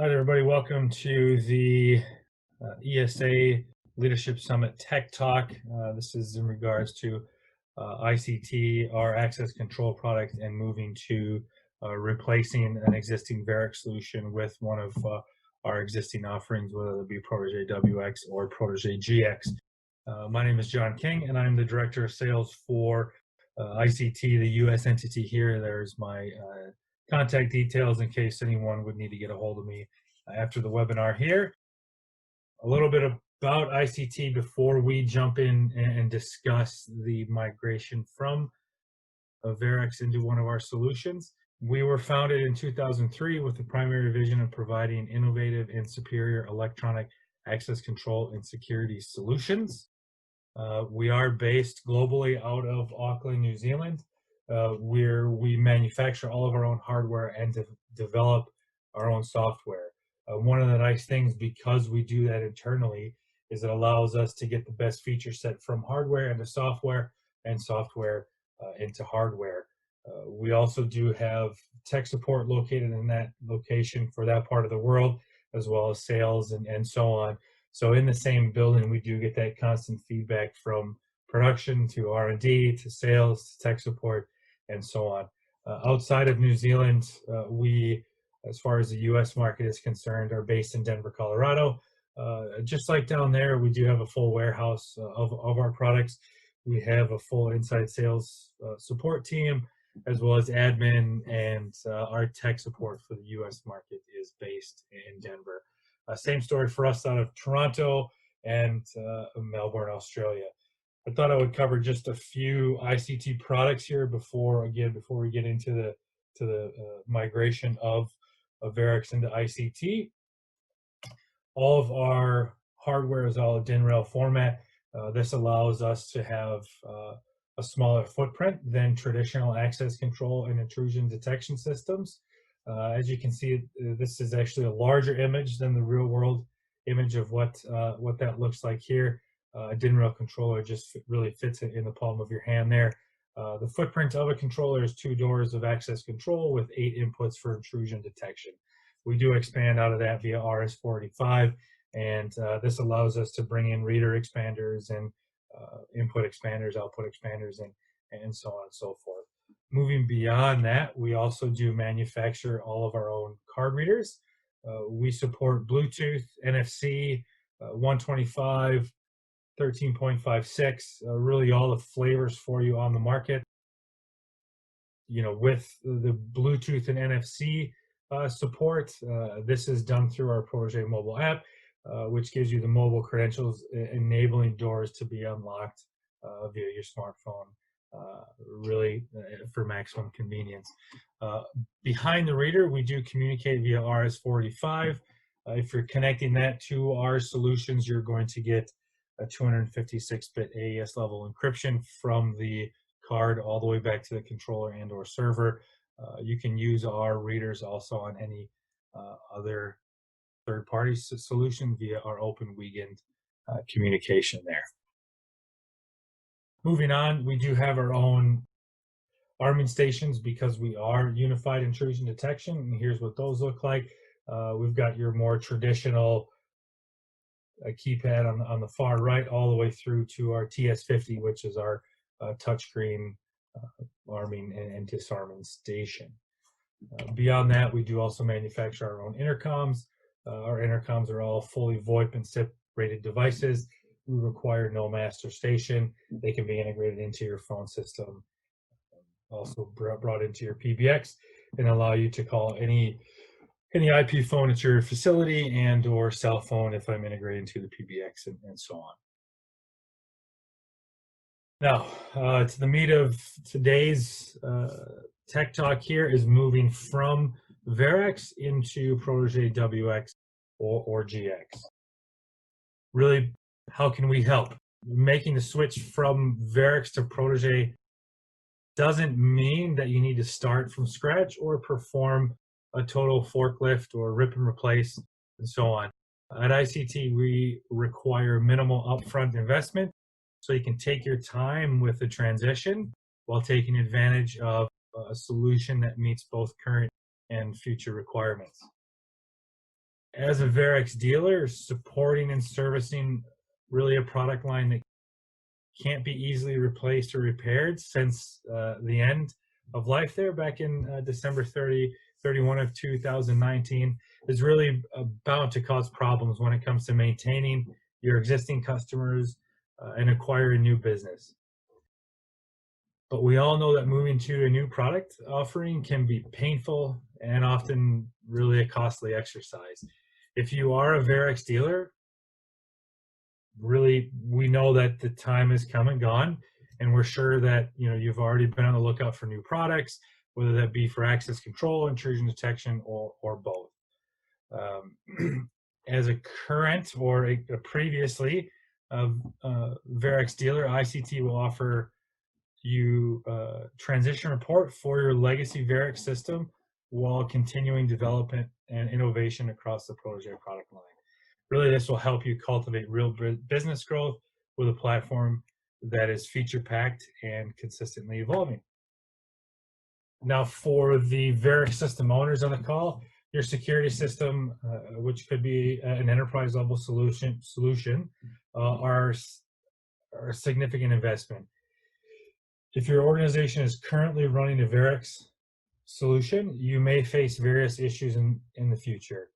Hi, everybody. Welcome to the ESA Leadership Summit Tech Talk. This is in regards to ICT, our access control product, and moving to replacing an existing Verex solution with one of our existing offerings, whether it be Protege WX or Protege GX. My name is John King, and I'm the Director of Sales for ICT, the U.S. entity here. There's my contact details in case anyone would need to get a hold of me after the webinar here. A little bit about ICT before we jump in and discuss the migration from Verex into one of our solutions. We were founded in 2003 with the primary vision of providing innovative and superior electronic access control and security solutions. We are based globally out of Auckland, New Zealand, where we manufacture all of our own hardware and develop our own software. One of the nice things, because we do that internally, is it allows us to get the best feature set from hardware into software and software into hardware. We also do have tech support located in that location for that part of the world, as well as sales and so on. So in the same building, we do get that constant feedback from production to R&D to sales to tech support and so on. Outside of New Zealand, we, as far as the U.S. market is concerned, are based in Denver, Colorado. Just like down there, we do have a full warehouse of our products. We have a full inside sales support team, as well as admin, and our tech support for the U.S. market is based in Denver. Same story for us out of Toronto and Melbourne, Australia. I thought I would cover just a few ICT products here before we get into the migration of Verex into ICT. All of our hardware is all a DIN rail format. This allows us to have a smaller footprint than traditional access control and intrusion detection systems. As you can see, this is actually a larger image than the real world image of what that looks like here. A DIN rail controller just really fits it in the palm of your hand there. The footprint of a controller is 2 doors of access control with 8 inputs for intrusion detection. We do expand out of that via RS-485, and this allows us to bring in reader expanders and input expanders, output expanders, and so on and so forth. Moving beyond that, we also do manufacture all of our own card readers. We support Bluetooth, NFC, 125, 13.56, really all the flavors for you on the market. You know, with the Bluetooth and NFC support, this is done through our Protege mobile app, which gives you the mobile credentials, enabling doors to be unlocked via your smartphone. Really for maximum convenience. Behind the reader, we do communicate via RS-485. If you're connecting that to our solutions, you're going to get a 256-bit AES level encryption from the card all the way back to the controller and or server. You can use our readers also on any other third-party solution via our open weekend communication there. Moving on, we do have our own arming stations because we are unified intrusion detection, and here's what those look like. We've got your more traditional keypad on the far right, all the way through to our TS50, which is our touchscreen arming and disarming station. Beyond that, we do also manufacture our own intercoms. Our intercoms are all fully VoIP and SIP rated devices. We require no master station. They can be integrated into your phone system, also brought into your PBX, and allow you to call any IP phone at your facility and or cell phone if I'm integrated into the PBX and so on. Now, to the meat of today's tech talk here is moving from Verex into Protege WX or GX. Really, how can we help? Making the switch from Verex to Protege doesn't mean that you need to start from scratch or perform a total forklift or rip and replace and so on. At ICT, we require minimal upfront investment, so you can take your time with the transition while taking advantage of a solution that meets both current and future requirements. As a Verex dealer, supporting and servicing really a product line that can't be easily replaced or repaired since the end of life there back in December 31 of 2019 is really bound to cause problems when it comes to maintaining your existing customers and acquiring new business. But we all know that moving to a new product offering can be painful and often really a costly exercise. If you are a Verex dealer, really we know that the time has come and gone, and we're sure that you've already been on the lookout for new products, whether that be for access control, intrusion detection, or both. As a current or a previously Verex dealer, ICT will offer you transition report for your legacy Verex system while continuing development and innovation across the Protege product line. Really, this will help you cultivate real business growth with a platform that is feature-packed and consistently evolving. Now, for the Verex system owners on the call, your security system, which could be an enterprise-level solution, are a significant investment. If your organization is currently running a Verex solution, you may face various issues in the future.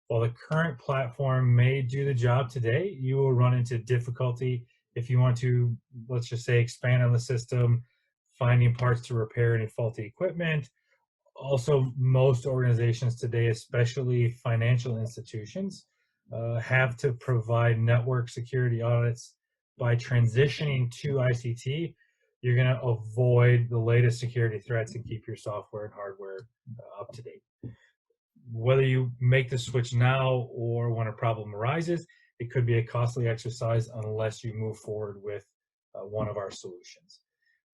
While the current platform may do the job today, you will run into difficulty if you want to, let's just say, expand on the system, finding parts to repair any faulty equipment. Also, most organizations today, especially financial institutions, have to provide network security audits. By transitioning to ICT, you're going to avoid the latest security threats and keep your software and hardware up to date. Whether you make the switch now or when a problem arises, it could be a costly exercise unless you move forward with one of our solutions.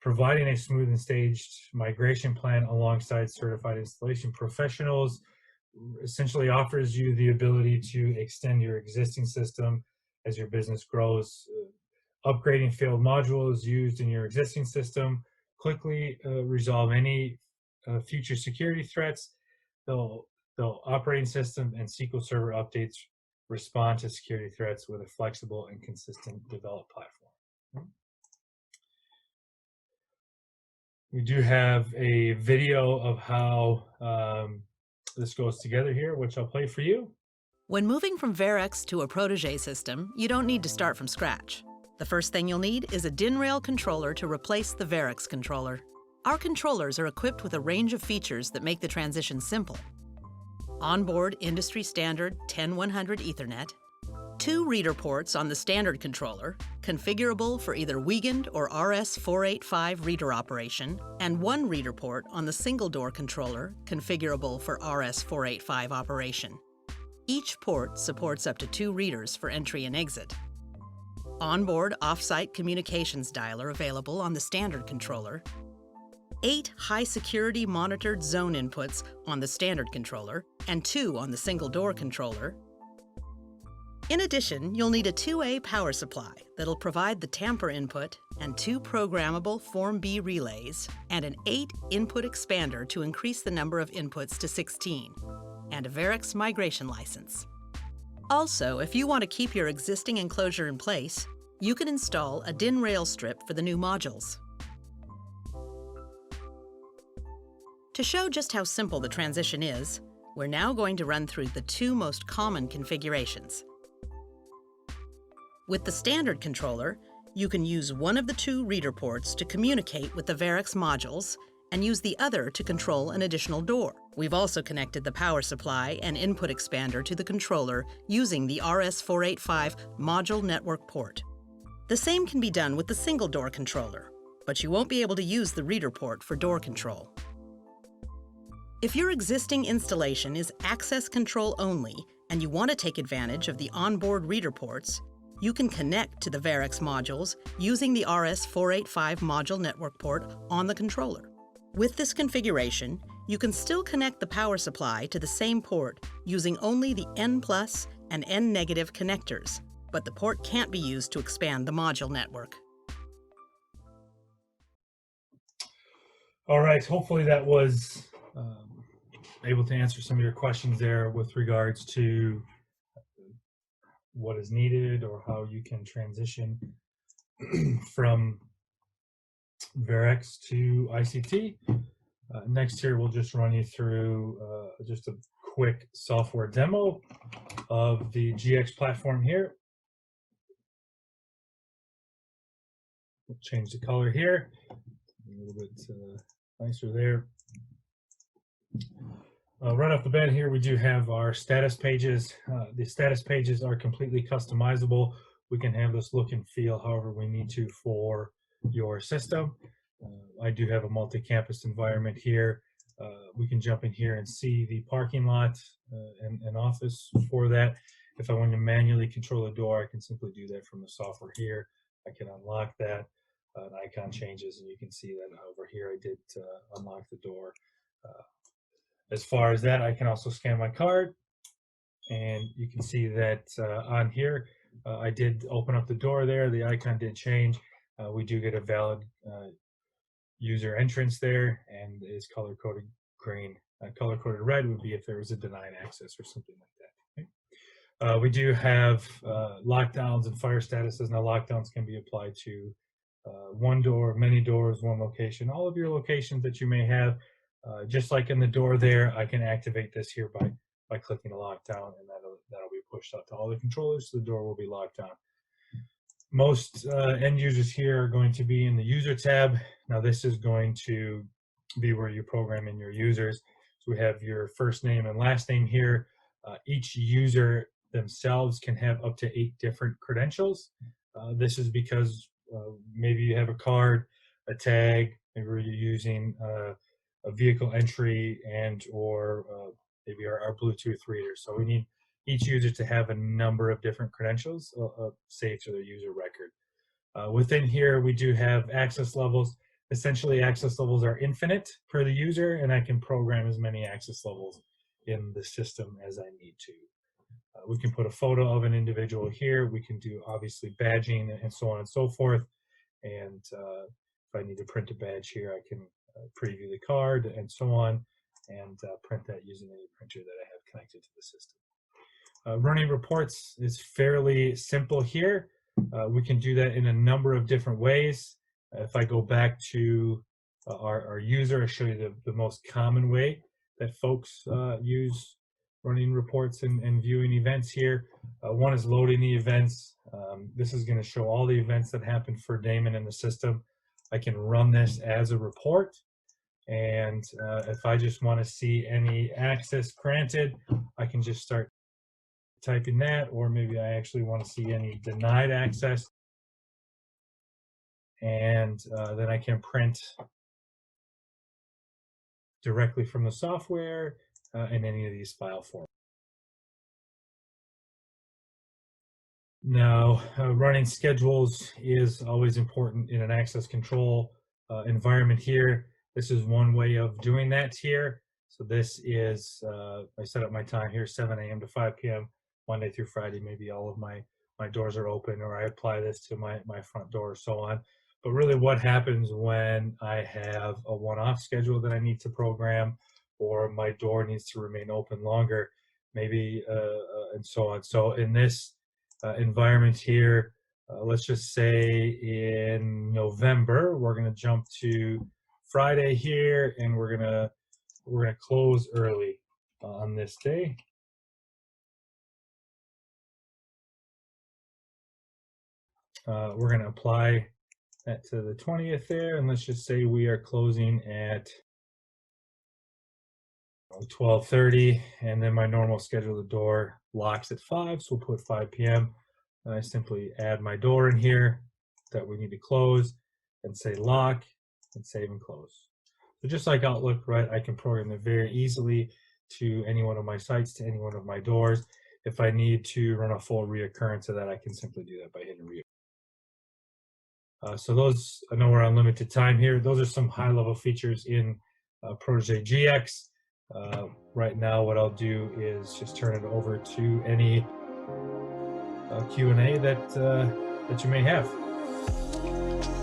Providing a smooth and staged migration plan alongside certified installation professionals essentially offers you the ability to extend your existing system as your business grows. Upgrading failed modules used in your existing system quickly resolve any future security threats. They'll operating system and SQL Server updates respond to security threats with a flexible and consistent developed platform. We do have a video of how this goes together here, which I'll play for you. When moving from Verex to a Protege system, you don't need to start from scratch. The first thing you'll need is a DIN rail controller to replace the Verex controller. Our controllers are equipped with a range of features that make the transition simple. Onboard industry standard 10100 Ethernet, 2 reader ports on the standard controller, configurable for either Wiegand or RS-485 reader operation, and 1 reader port on the single door controller, configurable for RS-485 operation. Each port supports up to 2 readers for entry and exit. Onboard off-site communications dialer available on the standard controller, 8 high-security monitored zone inputs on the standard controller, and 2 on the single-door controller. In addition, you'll need a 2A power supply that'll provide the tamper input and 2 programmable Form B relays and an 8-input expander to increase the number of inputs to 16, and a Verex migration license. Also, if you want to keep your existing enclosure in place, you can install a DIN rail strip for the new modules. To show just how simple the transition is, we're now going to run through the 2 most common configurations. With the standard controller, you can use one of the 2 reader ports to communicate with the Verex modules and use the other to control an additional door. We've also connected the power supply and input expander to the controller using the RS-485 module network port. The same can be done with the single door controller, but you won't be able to use the reader port for door control. If your existing installation is access control only and you want to take advantage of the onboard reader ports, you can connect to the Verex modules using the RS-485 module network port on the controller. With this configuration, you can still connect the power supply to the same port using only the N+ and N- connectors, but the port can't be used to expand the module network. All right, hopefully that was able to answer some of your questions there with regards to what is needed or how you can transition from Verex to ICT. Next here, we'll just run you through just a quick software demo of the GX platform here. We'll change the color here, a little bit nicer there. Right off the bat here, we do have our status pages. The status pages are completely customizable. We can have this look and feel however we need to for your system. I do have a multi-campus environment here. We can jump in here and see the parking lot and office for that. If I want to manually control a door, I can simply do that from the software here. I can unlock that. An icon changes, and you can see that over here I did unlock the door. As far as that, I can also scan my card, and you can see that on here I did open up the door there. The icon did change. We do get a valid user entrance there, and is color-coded green. Color-coded red would be if there was a denied access or something like that. Okay? We do have lockdowns and fire statuses. Now, lockdowns can be applied to one door, many doors, one location, all of your locations that you may have. Just like in the door there, I can activate this here by clicking a lockdown, and that'll be pushed out to all the controllers, so the door will be locked down. Most end users here are going to be in the user tab. Now this is going to be where you program in your users. So we have your first name and last name here. Each user themselves can have up to 8 different credentials. This is because maybe you have a card, a tag, maybe you're using a vehicle entry and or maybe our Bluetooth reader. So we need each user to have a number of different credentials saved to their user record. Within here, we do have access levels. Essentially, access levels are infinite per the user, and I can program as many access levels in the system as I need to. We can put a photo of an individual here. We can do, obviously, badging and so on and so forth. And if I need to print a badge here, I can preview the card and so on, and print that using any printer that I have connected to the system. Running reports is fairly simple here. We can do that in a number of different ways. If I go back to our user, I'll show you the most common way that folks use running reports and viewing events here. One is loading the events. This is going to show all the events that happen for Damon in the system. I can run this as a report, and if I just want to see any access granted, I can just start typing that, or maybe I actually want to see any denied access, and then I can print directly from the software in any of these file formats. Now, running schedules is always important in an access control environment here. This is one way of doing that here. So this is, I set up my time here, 7 a.m. to 5 p.m. Monday through Friday. Maybe all of my doors are open, or I apply this to my front door, or so on. But really what happens when I have a one-off schedule that I need to program, or my door needs to remain open longer, maybe, and so on. So in this environment here, let's just say in November, we're going to jump to Friday here, and we're gonna close early on this day. We're going to apply that to the 20th there, and let's just say we are closing at 12:30, and then my normal schedule, the door locks at 5, so we'll put 5 p.m. And I simply add my door in here that we need to close, and say lock, and save and close. So just like Outlook, right, I can program it very easily to any one of my sites, to any one of my doors. If I need to run a full reoccurrence of that, I can simply do that by hitting reoccurrence. So those, I know we're on limited time here. Those are some high-level features in Protege GX. Right now, what I'll do is just turn it over to any Q&A that you may have.